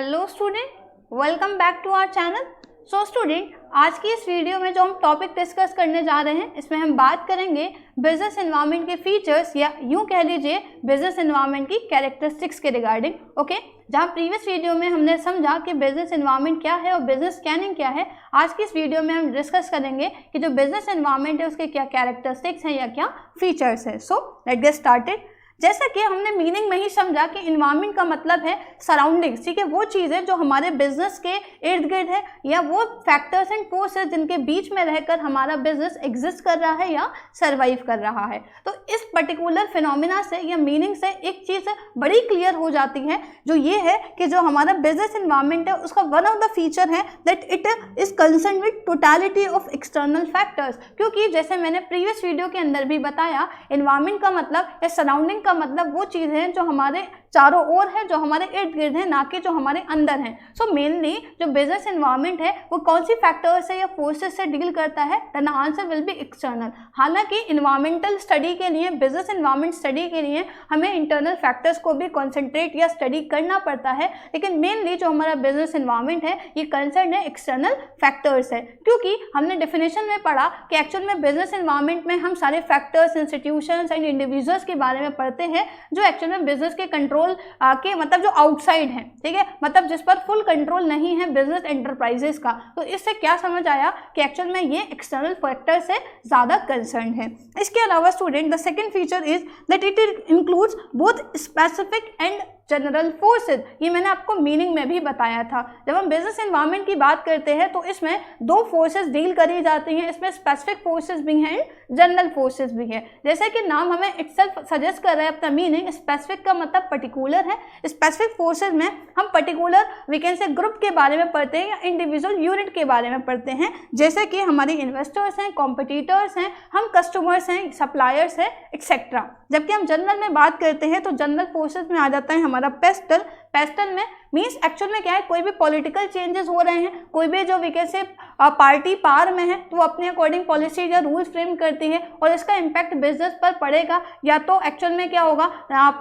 Hello student, welcome back to our channel. So student, आज की इस वीडियो में जो हम टॉपिक डिस्कस करने जा रहे हैं, इसमें हम बात करेंगे बिजनेस एनवायरनमेंट के फीचर्स या यूं कह लीजिए बिजनेस एनवायरनमेंट की कैरेक्टरिस्टिक्स के रिगार्डिंग। ओके, जहां प्रीवियस वीडियो में हमने समझा कि बिजनेस एनवायरनमेंट क्या है और बिजनेस स्कैनिंग क्या है, आज की इस वीडियो में हम डिस्कस करेंगे कि जो बिजनेस एनवायरनमेंट है उसके क्या कैरेक्टरिस्टिक्स हैं या क्या फीचर्स है। So let's get started. जैसा कि हमने मीनिंग में ही समझा कि इन्वायरमेंट का मतलब है सराउंडिंग्स, ठीक है, वो चीज़ें जो हमारे बिजनेस के इर्द गिर्द है या वो फैक्टर्स एंड फोर्सेस जिनके बीच में रहकर हमारा बिजनेस एग्जिस्ट कर रहा है या सरवाइव कर रहा है। तो इस पर्टिकुलर फिनोमिना से या मीनिंग से एक चीज़ बड़ी क्लियर हो जाती है, जो ये है कि जो हमारा बिजनेस इन्वायरमेंट है उसका वन ऑफ द फीचर है that it is concern with totality of external factors. क्योंकि जैसे मैंने प्रीवियस वीडियो के अंदर भी बताया, इन्वायरमेंट का मतलब या सराउंडिंग का मतलब वो चीज़ है जो हमारे चारों ओर है, जो हमारे इर्द गिर्द है, ना कि जो हमारे अंदर है। सो मेनली जो बिजनेस एनवायरनमेंट है वो कौन सी फैक्टर्स से या फोर्सेस से डील करता है? The answer will be external. हालांकि इन्वायरमेंटल स्टडी के लिए, बिजनेस एनवायरनमेंट स्टडी के लिए हमें इंटरनल फैक्टर्स को भी कॉन्सेंट्रेट या स्टडी करना पड़ता है, लेकिन मेनली जो हमारा बिजनेस एनवायरनमेंट है ये कंसर्न है एक्सटर्नल फैक्टर्स है। क्योंकि हमने डेफिनेशन में पढ़ा कि एक्चुअल में बिजनेस एनवायरनमेंट में हम सारे फैक्टर्स, इंस्टीट्यूशंस एंड इंडिविजुअल्स के बारे में पढ़ते हैं जो एक्चुअल में बिजनेस के कंट्रोल के मतलब जो आउटसाइड है, ठीक है, मतलब जिस पर फुल कंट्रोल नहीं है बिजनेस एंटरप्राइजेस का। तो इससे क्या समझ आया कि एक्चुअल में ये एक्सटर्नल फैक्टर से ज़्यादा कंसर्न है। इसके अलावा student, the second feature is that it includes both specific and general forces. ये मैंने आपको मीनिंग में भी बताया था। जब हम बिजनेस एनवायरनमेंट की बात करते हैं तो इसमें दो फोर्सेस डील करी जाती हैं, इसमें स्पेसिफिक फोर्सेस भी हैं, जनरल फोर्सेस भी है। जैसे कि नाम हमें इटसेल्फ सजेस्ट कर रहा है अपना मीनिंग, स्पेसिफिक का मतलब पर्टिकुलर है। स्पेसिफिक फोर्सेस में हम particular we can say group के बारे में पढ़ते हैं या इंडिविजुअल यूनिट के बारे में पढ़ते हैं, जैसे कि हमारे इन्वेस्टर्स हैं, कॉम्पिटिटर्स हैं, हम कस्टमर्स हैं, सप्लायर्स हैं, एक्सेट्रा। जबकि हम जनरल में बात करते हैं तो जनरल फोर्सेस में आ जाता है हमारा पेस्टल। पेस्टल में मीन्स एक्चुअल में क्या है, कोई भी पॉलिटिकल चेंजेस हो रहे हैं, कोई भी जो we can say party power में है तो वो अपने अकॉर्डिंग पॉलिसी या रूल्स फ्रेम करती है और इसका इम्पैक्ट बिजनेस पर पड़ेगा, या तो एक्चुअल में क्या होगा,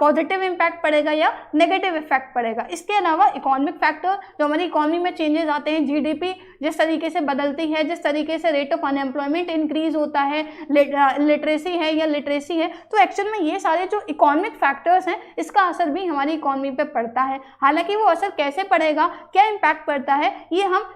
पॉजिटिव इम्पैक्ट पड़ेगा या नेगेटिव इफेक्ट पड़ेगा। इसके अलावा इकोनॉमिक फैक्टर, जो हमारी इकोनॉमी में चेंजेस आते हैं, जीडीपी जिस तरीके से बदलती है, जिस तरीके से रेट ऑफ अनएम्प्लॉयमेंट इंक्रीज होता है, लिटरेसी है या लिटरेसी है, तो एक्चुअल में ये सारे जो इकोनॉमिक फैक्टर्स हैं इसका असर भी हमारी इकोनॉमी पे पड़ता है। हालांकि वो असर कैसे पड़ेगा, क्या इम्पैक्ट पड़ता है, ये हम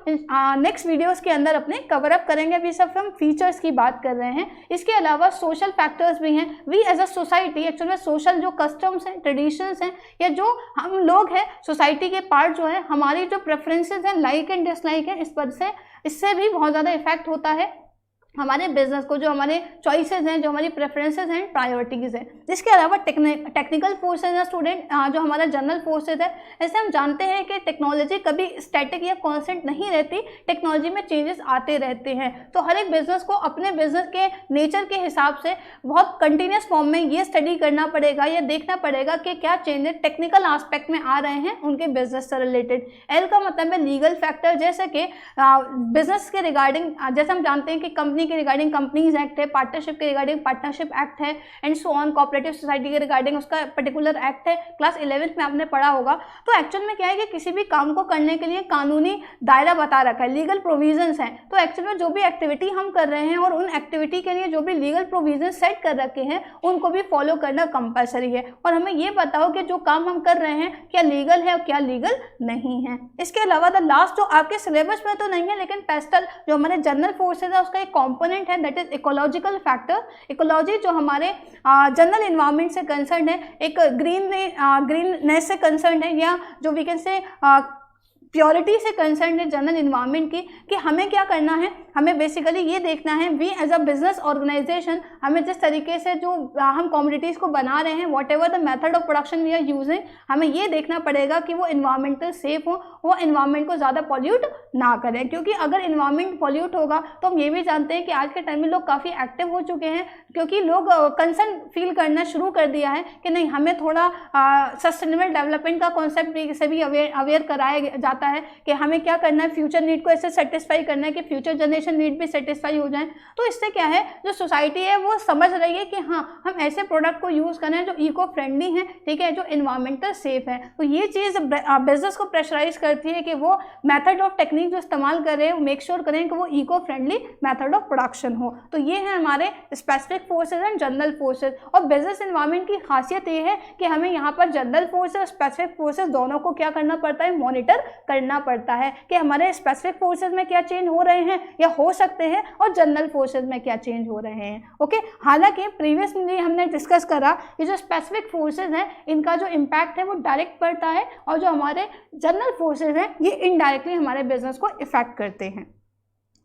नेक्स्ट वीडियोस के अंदर अपने कवर अप करेंगे। अभी सब हम फीचर्स की बात कर रहे हैं। इसके अलावा सोशल फैक्टर्स भी हैं। We as a society, actual में सोशल जो कस्टम्स हैं, ट्रेडिशंस हैं, या जो हम लोग हैं सोसाइटी के पार्ट जो है, हमारी जो प्रेफरेंसेस हैं, लाइक एंड डिसलाइक है, इस पर से इससे भी बहुत ज़्यादा इफेक्ट होता है हमारे बिजनेस को, जो हमारे चॉइसेस हैं, जो हमारी प्रेफरेंसेस हैं, प्रायोरिटीज़ हैं। इसके अलावा टेक्निकल फोर्सेज हैं स्टूडेंट, जो हमारा जनरल फोर्सेज है। ऐसे हम जानते हैं कि टेक्नोलॉजी कभी स्टैटिक या कांस्टेंट नहीं रहती, टेक्नोलॉजी में चेंजेस आते रहते हैं। तो हर एक बिजनेस को अपने बिजनेस के नेचर के हिसाब से बहुत कंटिन्यूस फॉर्म में ये स्टडी करना पड़ेगा या देखना पड़ेगा कि क्या चेंजेस टेक्निकल एस्पेक्ट में आ रहे हैं उनके बिजनेस से रिलेटेड। एल का मतलब है लीगल फैक्टर, जैसे कि बिजनेस के रिगार्डिंग, जैसे हम जानते हैं कि कंपनी के रिगार्डिंग कंपनीज एक्ट है, पार्टनरशिप के रिगार्डिंग पार्टनरशिप एक्ट है, and so on. Cooperative society के रिगार्डिंग उसका पर्टिकुलर एक्ट है, क्लास 11th में आपने पढ़ा होगा। तो एक्चुअल में क्या है कि किसी भी काम को करने के लिए कानूनी दायरा बता रखा है, लीगल प्रोविजंस हैं। तो एक्चुअल में जो भी एक्टिविटी हम कर रहे हैं और उन एक्टिविटी के लिए जो भी लीगल प्रोविजन सेट कर रखे हैं उनको भी फॉलो करना कंपलसरी है। और हमें ये बताओ कि जो काम हम कर रहे हैं क्या लीगल है और क्या लीगल नहीं है। इसके अलावा द लास्ट, जो आपके सिलेबस में तो नहीं है लेकिन पेस्टल जो हमारे जनरल फोर्सेज है उसका एक कंपोनेंट है, that is ecological factor. Ecology जो हमारे जनरल एनवायरनमेंट से कंसर्न है, एक ग्रीननेस से कंसर्न है, या जो वी कैन से प्योरिटी से कंसर्न है जनरल इन्वायरमेंट की, कि हमें क्या करना है, हमें बेसिकली ये देखना है we as a business organization, हमें जिस तरीके से जो हम कमोडिटीज़ को बना रहे हैं, whatever the method of production we are using, हमें ये देखना पड़ेगा कि वो इन्वायरमेंटल सेफ हो, वो इन्वायरमेंट को ज़्यादा पॉल्यूट ना करें। क्योंकि अगर इन्वायरमेंट पॉल्यूट होगा तो हम ये भी जानते हैं कि आज के टाइम में लोग काफ़ी एक्टिव हो चुके हैं, क्योंकि लोग कंसर्न फील करना शुरू कर दिया है कि नहीं, हमें थोड़ा सस्टेनेबल डेवलपमेंट का कॉन्सेप्ट से भी अवेयर कराया जाता आता है कि हमें क्या करना है, फ्यूचर नीड को ऐसे सेटिस्फाई करना है कि फ्यूचर जनरेशन नीड भी सेटिस्फाई हो जाए। तो इससे क्या है, जो सोसाइटी है वो समझ रही है कि हाँ हम ऐसे प्रोडक्ट को यूज़ करें जो इको फ्रेंडली हैं, ठीक है, जो इन्वायरमेंटल सेफ है। तो ये चीज़ बिजनेस को प्रेशराइज करती है कि वो मेथड ऑफ टेक्निक जो इस्तेमाल करें, मेक श्योर करें कि वो eco friendly method of production हो। तो ये है हमारे specific forces and general forces. और बिजनेस एनवायरनमेंट की खासियत ये है कि हमें यहाँ पर जनरल फोर्सेज और स्पेसिफिक फोर्सेज दोनों को क्या करना पड़ता है, मॉनिटर करना पड़ता है कि हमारे स्पेसिफिक फोर्सेज में क्या चेंज हो रहे हैं या हो सकते हैं और जनरल फोर्सेज में क्या चेंज हो रहे हैं। ओके, हालांकि प्रीवियसली हमने डिस्कस करा कि जो स्पेसिफिक फोर्सेज हैं इनका जो इम्पैक्ट है वो डायरेक्ट पड़ता है और जो हमारे जनरल फोर्सेज हैं ये इनडायरेक्टली हमारे बिजनेस को इफेक्ट करते हैं।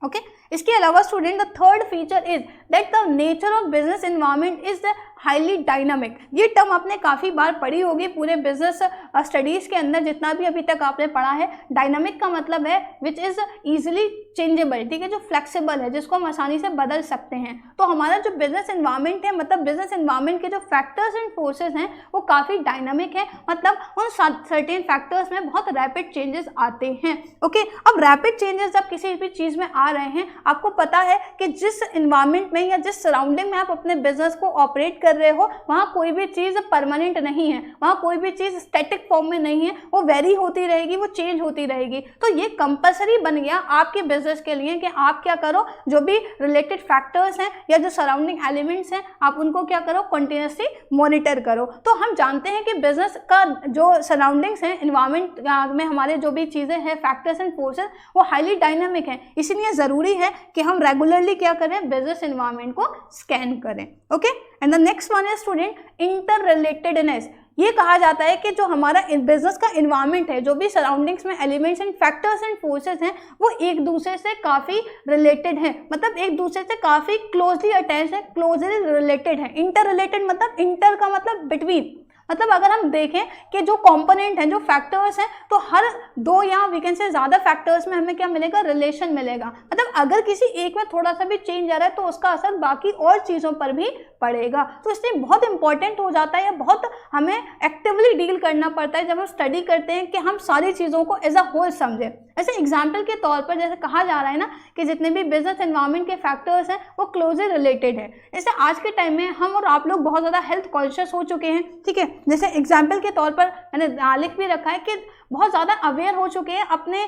ओके, इसके अलावा student the third feature is that the nature of business environment is highly dynamic. ये टर्म आपने काफ़ी बार पढ़ी होगी पूरे बिजनेस स्टडीज़ के अंदर, जितना भी अभी तक आपने पढ़ा है। डायनामिक का मतलब है विच इज़ ईजिली चेंजेबल, ठीक है, जो फ्लेक्सिबल है, जिसको हम आसानी से बदल सकते हैं। तो हमारा जो बिजनेस एनवायरनमेंट है, मतलब बिजनेस एनवायरनमेंट के जो फैक्टर्स एंड फोर्सेज हैं वो काफ़ी डायनामिक है, मतलब उन सर्टेन फैक्टर्स में बहुत रैपिड चेंजेस आते हैं। ओके, अब रैपिड चेंजेस जब किसी भी चीज़ में आ रहे हैं, आपको पता है कि जिस एनवायरनमेंट में या जिस सराउंडिंग में आप अपने बिजनेस को ऑपरेट कर रहे हो वहाँ कोई भी चीज़ परमानेंट नहीं है, वहाँ कोई भी चीज़ स्टैटिक फॉर्म में नहीं है, वो वेरी होती रहेगी, वो चेंज होती रहेगी। तो ये कंपलसरी बन गया आपके बिजनेस के लिए कि आप क्या करो, जो भी रिलेटेड फैक्टर्स हैं या जो सराउंडिंग एलिमेंट्स हैं आप उनको क्या करो, कंटिन्यूसली मॉनिटर करो। तो हम जानते हैं कि बिजनेस का जो सराउंडिंग्स हैं, इन्वायरमेंट में हमारे जो भी चीज़ें हैं, फैक्टर्स एंड फोर्सेस, वो हाईली डायनामिक हैं। इसीलिए ज़रूरी है कि हम रेगुलरली क्या करें, बिजनेस एनवायरनमेंट को स्कैन करें। Okay, and the next one is student inter relatedness. ये कहा जाता है कि जो हमारा बिजनेस का इन्वायरमेंट है, जो भी सराउंडिंग्स में elements and factors and forces हैं, वो एक दूसरे से काफ़ी रिलेटेड हैं, मतलब एक दूसरे से काफ़ी क्लोजली अटैच है, क्लोजली रिलेटेड है। इंटर रिलेटेड मतलब इंटर का मतलब बिटवीन, मतलब अगर हम देखें कि जो कंपोनेंट हैं, जो फैक्टर्स हैं, तो हर दो या वी कैन से ज़्यादा फैक्टर्स में हमें क्या मिलेगा, रिलेशन मिलेगा। मतलब अगर किसी एक में थोड़ा सा भी चेंज आ रहा है तो उसका असर बाकी और चीज़ों पर भी पड़ेगा। तो इसलिए बहुत इंपॉर्टेंट हो जाता है या बहुत हमें एक्टिवली डील करना पड़ता है जब हम स्टडी करते हैं कि हम सारी चीज़ों को एज अ होल समझें। ऐसे एग्जाम्पल के तौर पर जैसे कहा जा रहा है ना कि जितने भी बिजनेस एनवायरनमेंट के फैक्टर्स हैं वो क्लोजली रिलेटेड है। जैसे आज के टाइम में हम और आप लोग बहुत ज़्यादा हेल्थ कॉन्शियस हो चुके हैं, ठीक है। जैसे एग्जाम्पल के तौर पर मैंने लिख भी रखा है कि बहुत ज़्यादा अवेयर हो चुके हैं अपने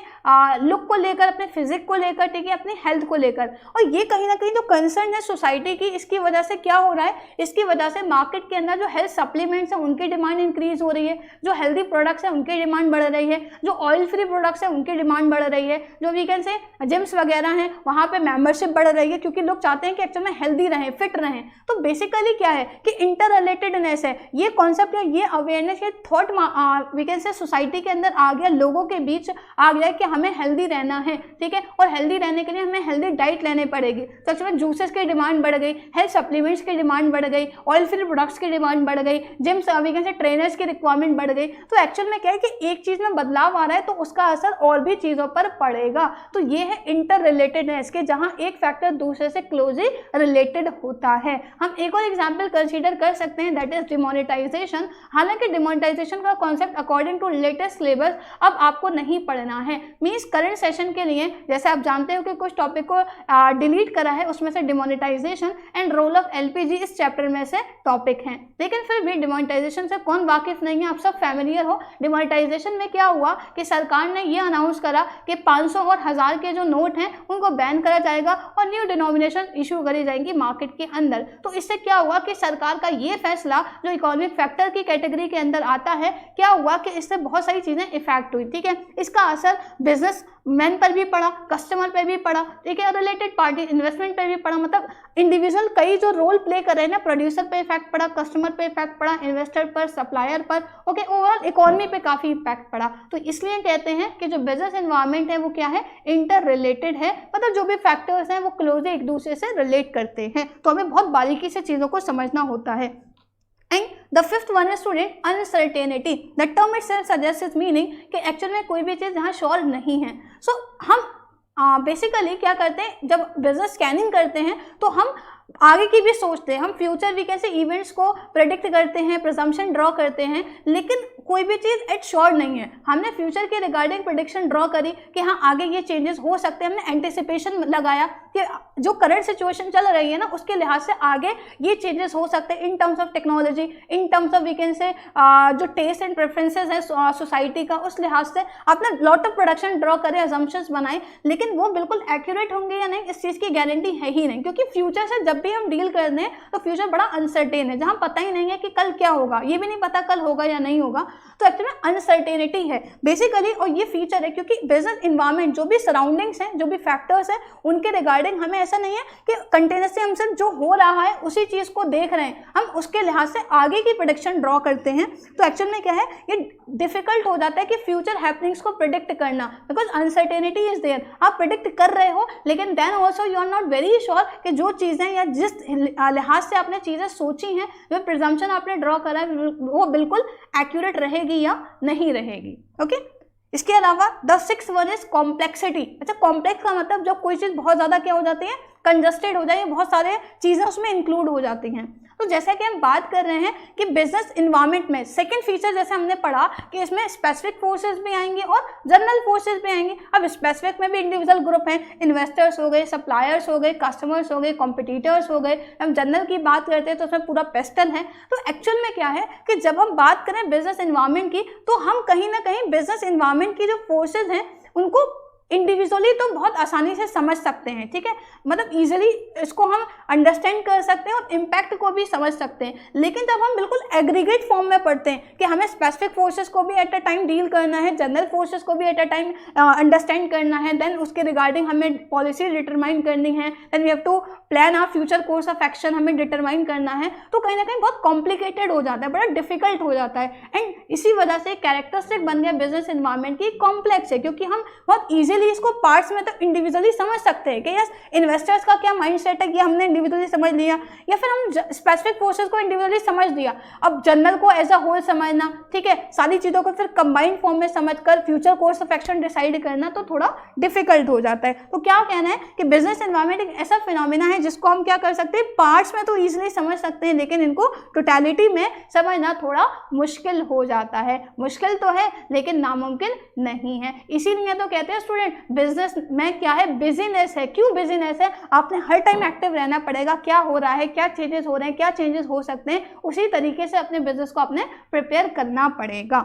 लुक को लेकर, अपने फिजिक को लेकर, ठीक है, अपनी हेल्थ को लेकर। और ये कहीं ना कहीं जो कंसर्न है सोसाइटी की, इसकी वजह से क्या हो रहा है, इसकी वजह से मार्केट के अंदर जो हेल्थ सप्लीमेंट्स हैं उनकी डिमांड इंक्रीज हो रही है, जो हेल्दी प्रोडक्ट्स हैं उनकी डिमांड बढ़ रही है, जो ऑयल फ्री प्रोडक्ट्स हैं उनकी डिमांड बढ़ रही है, जो वीकेंड से जिम्स वगैरह हैं वहाँ पे मेंबरशिप बढ़ रही है, क्योंकि लोग चाहते हैं कि एक्चुअल में हेल्दी रहें, फिट रहें। तो बेसिकली क्या है कि इंटर रिलेटेडनेस है, ये कॉन्सेप्ट है, ये अवेयरनेस, ये थॉट वीकेंड से सोसाइटी के अंदर आ गया, लोगों के बीच आ गया कि हमें हेल्दी रहना है, ठीक है, और हेल्दी रहने के लिए हमें हेल्दी डाइट लेनी पड़ेगी। तो एक्चुअली जूसेस की डिमांड बढ़ गई, हेल्थ सप्लीमेंट्स की डिमांड बढ़ गई, ऑयल फ्री प्रोडक्ट्स की डिमांड बढ़ गई, जिम वीकेंड से ट्रेनर्स की रिक्वायरमेंट बढ़ गई। तो एक्चुअल में क्या है कि एक चीज़ में बदलाव आ रहा है तो उसका असर और भी चीज़ों पर पड़ेगा। तो ये है इंटर रिलेटेडनेस के, जहाँ एक फैक्टर दूसरे से क्लोजली रिलेटेड होता है। हम एक और एग्जाम्पल कंसीडर कर सकते हैं, दैट इज डिमोनेटाइजेशन। हालांकि डिमोनेटाइजेशन का concept according to latest syllabus अब आपको नहीं पढ़ना है। मीन्स करंट सेशन के लिए जैसे आप जानते हो कि कुछ टॉपिक को डिलीट करा है, उसमें से demonetization and role of LPG इस चैप्टर में से टॉपिक हैं। लेकिन फिर भी डिमोनेटाइजेशन से कौन वाकिफ नहीं है, आप सब फैमिलियर हो। डिमोनेटाइजेशन में क्या हुआ कि सरकार ने ये अनाउंस करा कि 500 और 1000 के जो नोट हैं उनको बैन करा जाएगा और न्यू डिनोमिनेशन इशू करी जाएंगी मार्केट के अंदर। तो इससे क्या हुआ कि सरकार का ये फैसला जो इकोनॉमिक फैक्टर की कैटेगरी के अंदर आता है, क्या हुआ कि इससे बहुत सारी चीज़ें इफेक्ट हुई, ठीक है। इसका असर बिजनेस मैन पर भी पड़ा, कस्टमर पर भी पड़ा, ठीक है, और रिलेटेड पार्टी इन्वेस्टमेंट पर भी पड़ा। मतलब इंडिविजुअल कई जो रोल प्ले कर रहे हैं ना, प्रोड्यूसर पे इफेक्ट पड़ा, कस्टमर पे इफेक्ट पड़ा, इन्वेस्टर पर, सप्लायर पर, ओके, ओवरऑल इकोनॉमी पे काफ़ी इफेक्ट पड़ा। तो इसलिए कहते हैं कि जो बिजनेस एनवायरनमेंट है वो क्या है, इंटर रिलेटेड है। मतलब जो भी फैक्टर्स हैं वो क्लोजली एक दूसरे से रिलेट करते हैं। तो हमें बहुत बारीकी से चीज़ों को समझना होता है। And the fifth one is student uncertainty. The term itself suggests its meaning कि एक्चुअल में कोई भी चीज़ यहाँ श्योर नहीं है। सो हम बेसिकली क्या करते हैं, जब बिजनेस स्कैनिंग करते हैं तो हम आगे की भी सोचते हैं, हम फ्यूचर भी कैसे इवेंट्स को प्रेडिक्ट करते हैं, प्रिजम्पशन ड्रॉ करते हैं, लेकिन कोई भी चीज़ एट श्योर नहीं है। हमने फ्यूचर के रिगार्डिंग प्रेडिक्शन ड्रॉ करी कि हाँ आगे ये चेंजेस हो सकते हैं, हमने एंटिसिपेशन लगाया कि जो करंट सिचुएशन चल रही है ना उसके लिहाज से आगे ये चेंजेस हो सकते हैं in terms of technology, in terms of we can say जो टेस्ट एंड प्रेफरेंसेज है सोसाइटी का, उस लिहाज से आपने लॉट ऑफ प्रोडक्शन ड्रॉ करे, अजम्पशंस बनाए, लेकिन वो बिल्कुल एक्यूरेट होंगे या नहीं इस चीज़ की गारंटी है ही नहीं, क्योंकि फ्यूचर से जब भी हम डील कर रहे हैं तो फ्यूचर बड़ा अनसर्टेन है, जहाँ पता ही नहीं है कि कल क्या होगा, ये भी नहीं पता कल होगा या नहीं होगा, तो एक्चुअली में अनसर्टेनिटी है बेसिकली। और ये फीचर है क्योंकि बिजनेस इन्वायरमेंट जो भी सराउंडिंग्स हैं, जो भी फैक्टर्स हैं, उनके रिगार्डिंग हमें ऐसा नहीं है कि कंटिन्यूसली हम सिर्फ जो हो रहा है उसी चीज़ को देख रहे हैं, हम उसके लिहाज से आगे की प्रेडिक्शन ड्रॉ करते हैं। तो एक्चुअल में क्या है, ये डिफिकल्ट हो जाता है कि फ्यूचर हैपनिंग्स को प्रिडिक्ट करना, बिकॉज अनसर्टेनिटी इज देयर। आप प्रिडिक्ट कर रहे हो लेकिन then also you are not very sure कि जो चीज़ें या जिस लिहाज से आपने चीज़ें सोची हैं, जो प्रिजम्पशन आपने ड्रॉ करा है वो बिल्कुल एक्यूरेट रहेगी या नहीं रहेगी। ओके इसके अलावा the sixth one is complexity. अच्छा, कॉम्प्लेक्स का मतलब जब कोई चीज़ बहुत ज़्यादा क्या हो जाती है, कंजस्टेड हो जाए, बहुत सारे चीज़ें उसमें इंक्लूड हो जाती हैं। तो जैसा कि हम बात कर रहे हैं कि बिजनेस इन्वायरमेंट में सेकंड फीचर जैसे हमने पढ़ा कि इसमें स्पेसिफिक फोर्सेस भी आएंगे और जनरल फोर्सेस भी आएंगे। अब स्पेसिफिक में भी इंडिविजुअल ग्रुप हैं, इन्वेस्टर्स हो गए, सप्लायर्स हो गए, कस्टमर्स हो गए, कॉम्पिटिटर्स हो गए। हम जनरल की बात करते हैं तो उसमें पूरा पेस्टल है। तो एक्चुअल में क्या है कि जब हम बात करें बिजनेस इन्वायरमेंट की तो हम कहीं ना कहीं बिजनेस इन्वायरमेंट की जो फोर्सेज हैं उनको इंडिविजुअली तो बहुत आसानी से समझ सकते हैं, ठीक है, मतलब इजीली इसको हम अंडरस्टैंड कर सकते हैं और इम्पैक्ट को भी समझ सकते हैं। लेकिन जब हम बिल्कुल एग्रीगेट फॉर्म में पढ़ते हैं कि हमें स्पेसिफिक फोर्सेस को भी एट अ टाइम डील करना है, जनरल फोर्सेस को भी एट अ टाइम अंडरस्टैंड करना है, देन उसके रिगार्डिंग हमें पॉलिसी डिटरमाइन करनी है, then we have to plan our future course of action हमें डिटरमाइन करना है, तो कहीं ना कहीं बहुत कॉम्प्लिकेटेड हो जाता है, बड़ा डिफिकल्ट हो जाता है। एंड इसी वजह से कैरेक्टरिस्टिक बन गया बिजनेस इन्वायरमेंट की कॉम्प्लेक्स है, क्योंकि हम बहुत ईजिली इसको पार्ट्स में तो इंडिविजुअली समझ सकते हैं कि यस इन्वेस्टर्स का क्या माइंडसेट है, ये हमने इंडिविजुअली समझ लिया, या फिर हम स्पेसिफिक फोर्सेस को इंडिविजुअली समझ लिया। अब जनरल को एज अ होल समझना, ठीक है, सारी चीज़ों को फिर कंबाइंड फॉर्म में समझकर future course of action decide करना तो थोड़ा डिफिकल्ट हो जाता है। तो क्या कहना है कि बिजनेस एनवायरनमेंट एक ऐसा फिनोमेना है जिसको हम क्या कर सकते हैं, पार्ट्स में तो ईजिली समझ सकते हैं, लेकिन इनको टोटलिटी में समझना थोड़ा मुश्किल हो जाता है। मुश्किल तो है लेकिन नामुमकिन नहीं है। इसीलिए तो कहते हैं स्टूडेंट बिजनेस में क्या है, बिजीनेस है। क्यों बिजीनेस है? आपने हर टाइम एक्टिव रहना पड़ेगा, क्या हो रहा है, क्या चेंजेस हो रहे हैं, क्या चेंजेस हो सकते हैं, उसी तरीके से अपने बिजनेस को आपने प्रिपेयर करना पड़ेगा।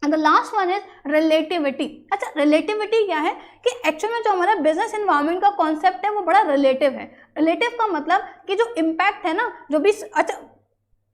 And the last one is relativity. अच्छा, रिलेटिविटी क्या है कि एक्चुअल में जो हमारा बिजनेस एनवायरनमेंट का कॉन्सेप्ट है वो बड़ा रिलेटिव है। रिलेटिव का मतलब कि जो इम्पैक्ट है ना, जो भी अच्छा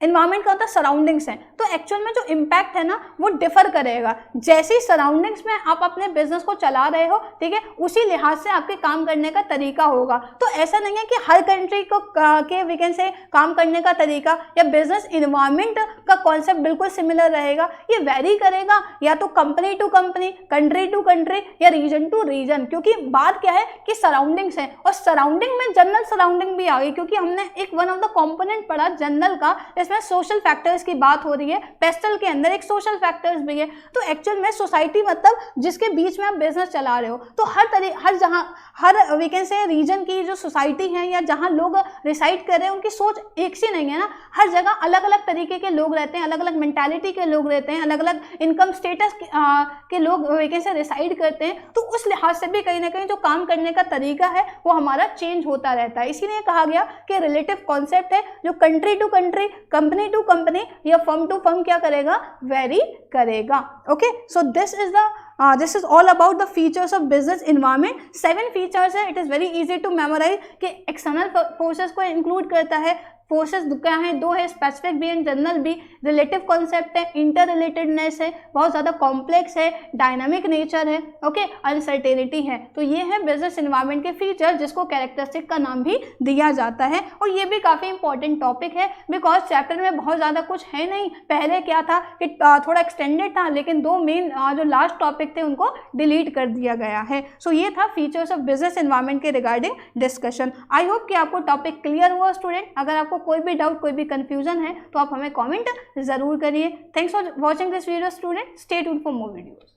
इन्वायरमेंट का होता है सराउंडिंग्स हैं, तो एक्चुअल में जो इम्पैक्ट है ना वो डिफर करेगा। जैसी सराउंडिंग्स में आप अपने बिजनेस को चला रहे हो, ठीक है, उसी लिहाज से आपके काम करने का तरीका होगा। तो ऐसा नहीं है कि हर कंट्री को के वी कैन से काम करने का तरीका या बिजनेस इन्वायरमेंट का कॉन्सेप्ट बिल्कुल सिमिलर रहेगा। ये वेरी करेगा या तो company to company, country to country या रीजन टू रीजन, क्योंकि बात क्या है कि सराउंडिंग्स है। और सराउंडिंग में जनरल सराउंडिंग भी आ गई, क्योंकि हमने एक वन ऑफ द कॉम्पोनेंट पढ़ा जनरल का, इसमें सोशल फैक्टर्स की बात हो रही है। पेस्टल के अंदर एक सोशल फैक्टर्स भी है। तो एक्चुअल में सोसाइटी मतलब जिसके बीच में आप बिजनेस चला रहे हो, तो हर वी कैन से रीजन की जो सोसाइटी है या जहां लोग रिसाइड कर रहे हैं उनकी सोच एक सी नहीं है ना। हर जगह अलग अलग तरीके के लोग रहते हैं, अलग अलग मेंटालिटी के लोग रहते हैं, अलग अलग इनकम स्टेटस के लोग वी कैन से रिसाइड करते हैं। तो उस लिहाज से भी कहीं ना कहीं जो काम करने का तरीका है वो हमारा चेंज होता रहता है। इसीलिए कहा गया कि रिलेटिव कॉन्सेप्ट है जो country to country, company to company या फर्म टू फर्म क्या करेगा, वेरी करेगा। Okay, so this is all about the features of business environment। 7 features है, it is very easy to memorize कि external forces को include करता है। Forces क्या हैं, 2 है, स्पेसिफिक भी एंड जनरल भी। रिलेटिव कॉन्सेप्ट है, इंटर रिलेटेडनेस है, बहुत ज़्यादा कॉम्प्लेक्स है, डायनामिक नेचर है, ओके, अनसर्टेनिटी है। तो ये है बिजनेस एनवायरनमेंट के फीचर जिसको कैरेक्टरिस्टिक का नाम भी दिया जाता है। और ये भी काफ़ी इंपॉर्टेंट टॉपिक है बिकॉज चैप्टर में बहुत ज़्यादा कुछ है नहीं। पहले क्या था कि थोड़ा एक्सटेंडेड था, लेकिन 2 मेन जो लास्ट टॉपिक थे उनको डिलीट कर दिया गया है। सो ये था फीचर्स ऑफ बिजनेस एनवायरनमेंट के रिगार्डिंग डिस्कशन। आई होप कि आपको टॉपिक क्लियर हुआ स्टूडेंट। अगर आपको कोई भी डाउट, कोई भी कंफ्यूजन है तो आप हमें कमेंट जरूर करिए। Thanks for watching this video student. Stay tuned for more videos.